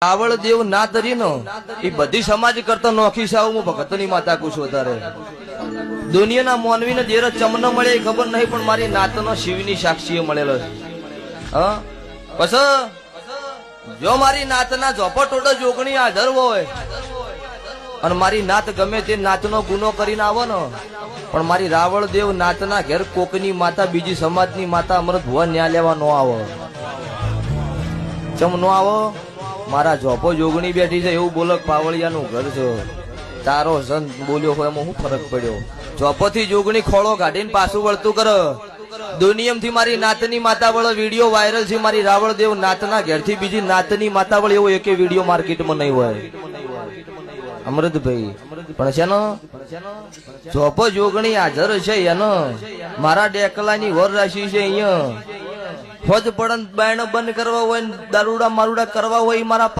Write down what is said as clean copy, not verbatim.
રાવળ દેવ નાત રીનો એ બધી સમાજ કરતા નોખી સાવ હું ભગતની માતા કુછો તારે દુનિયાના મોનવીને જેરો ચમનો મળે એ ખબર નહીં, પણ મારી નાતનો શિવની સાક્ષીએ મળેલો છે. હા પછી જો મારી નાતના ઝોપટોડો જોગણી હાજર હોય અને મારી નાત ગમે તે નાતનો ગુનો કરીને આવો ને, પણ મારી રાવળ દેવ નાતના ઘેર કોકની માતા બીજી સમાજની માતા અમૃત ભુવા ન્યા લેવા નો આવો. ચમ નો આવો? મારા ઝોપો જોગણી બેઠી છે એવું બોલો પાવળિયાનું ઘર છે. તારો સંત બોલ્યો હોય એમાં શું ફરક પડ્યો? ઝોપો થી જોગણી ખોળો કાઢીને પાછું વળતું કરો. દુનિયમથી મારી નાતની માતા વળો વિડીયો વાયરલ છે. મારી રાવળ દેવ નાતના ઘેરથી બીજી નાતની માતા વળે એવો એકે વિડીયો માર્કેટમાં નહીં હોય અમૃતભાઈ. પણ છે ને ઝોપો જોગણી હાજર છે એનો મારા ડેકલાની વર રાશિ છે. અહીંયા ફોજ પડન બાયણો બંધ કરવા હોય, દારૂડા મારુડા કરવા હોય, મારા